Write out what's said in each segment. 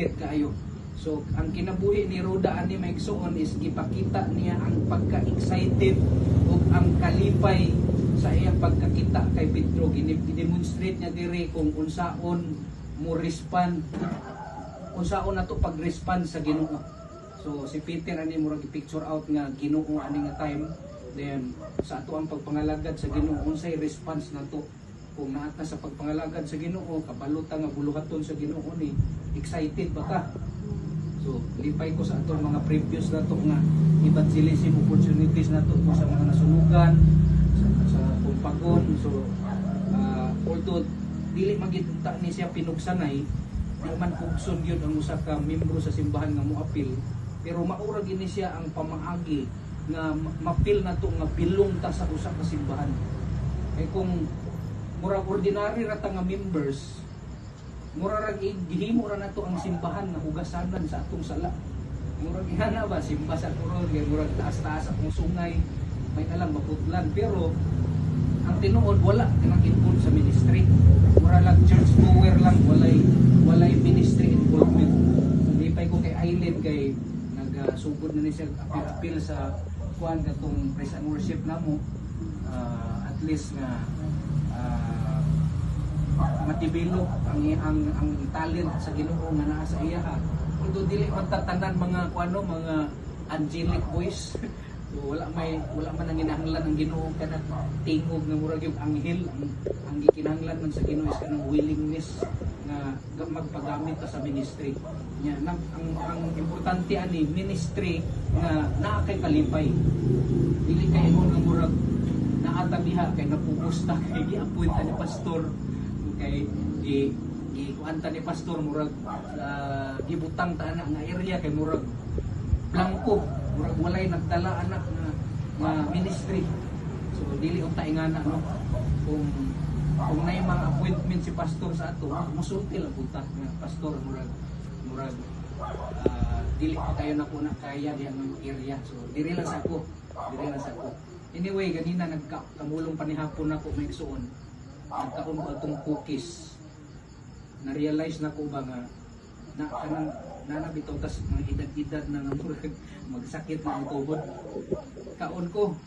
Kayo. So ang kinabuhi ni Roda ani maigsuon is ipakita niya ang pagka-excited o ang kalipay sa iyang pagkakita kay Pedro. I-demonstrate niya diri kung unsaon mo respond, unsaon nato pag-respond sa Ginoo. So si Peter ani murag i-picture out nga Ginoo ani nga time, then sa ato ang pagpangalagad sa Ginoo unsay response nato. Kung naata sa pagpangalagad sa Ginoo, kabalutan nga buluhaton sa Ginoo ni, excited ba ka? So, lipay ko sa atong mga previous na to nga evangelism opportunities na to sa mga nasunugan, sa Pumpagon. So, although dili magita ni siya pinugsanay, di man pugson yun ang usa ka membro sa simbahan nga moapil, pero maura gini siya ang pamaagi nga mapil na to nga bilong ta sa usa ka simbahan. Kay kung murag ordinary rata nga members, murag gihimo ra nato ang simbahan nga hugasanan sa atong sala. Murag ihana ba simba sa kuron, murag taas-taas akong sungay, may alam maputlan, pero ang tinuod wala kanang involved sa ministry. Mura lang church goer lang, walay ministry involvement. Lipay ko kay Aileen kay nagsugod na ni siya apil sa kuan katong praise and worship namo, at least nga matibilo ang talent sa Ginoo nga naa sa iya ha. Although dili man tatanan mga kuano, mga angelic voice. So, wala man ang ginahanglan ang Ginoo kana tingog nga murag yung anghel. Ang gikinahanglan man sa Ginoo is kanang willingness nga magpagamit ta sa ministry. Nya ang importante ani ministry nga naa kay kalipay. Dili kay mo nga murag naatabiha kay napupusta kay gi-appoint ni pastor, kay kuanta ni pastor murag gibutang ta ana nga area kay murag blanco, murag walay nagdala anak nga ministry. So dili unta ingana no, kung nay mga appointment si pastor sa ato musulti lang punta nga pastor murag dili pa kayo na po na kaya diang area. So diri lang sa ako. Anyway, ganina nagkamulong panihapon na ko may igsuon. Nagkaon ko itong cookies. Na-realize na ko ba nga nanabitaw tas mga edad-edad na nga magsakit na ang tubod. Kaon ko.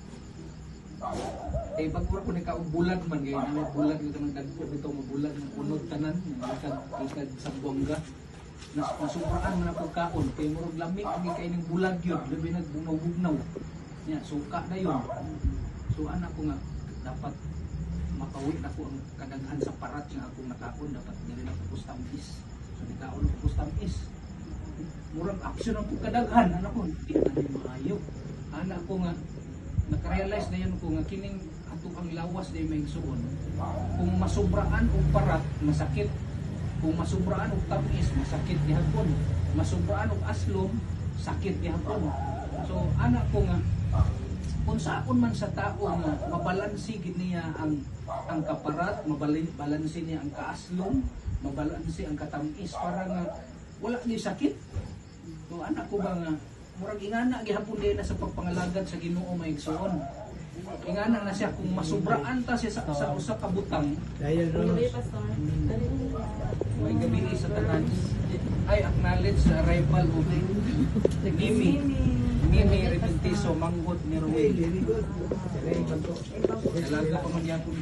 Kay bagura ko ni kaon bulag man kay bulag ito ng dagko bitaw mabulag ng punod tanan ikag sa bongga. Nasubraan man ako kaon kay murag lamig ang kay ning bulag yun, labi nagbugnaw-bugnaw. Nya suka na yun. So anak ko nga dapat mapawi na ko ang kadaghan sa parat nga akong nakaon, dapat dili na ko kustamis. So di kaon ko kustamis. Murag action ang kadaghan anak ko, di na maayo. Anak ko nga nakarealize na yan ko nga kining ato ang lawas day may igsuon. Kung masubraan og parat, masakit. Kung masubraan og tamis, masakit gihapon. Masubraan og aslom, sakit gihapon. So anak ko nga kung saon man sa tao nga mabalansi gid niya ang kaparat, mabalansi niya ang kaaslong, mabalansi ang katamis para nga wala ni sakit. So anak ko ba nga murag ingana gihapon din na sa pagpangalagad sa Ginoo maigsuon. Ingana na siya kung masubraan ta siya sa usa ka butang. May gabi sa tanan. I acknowledge the arrival of Mimi Repentiso Manggot ni Ruel. Talaga pa man yan po.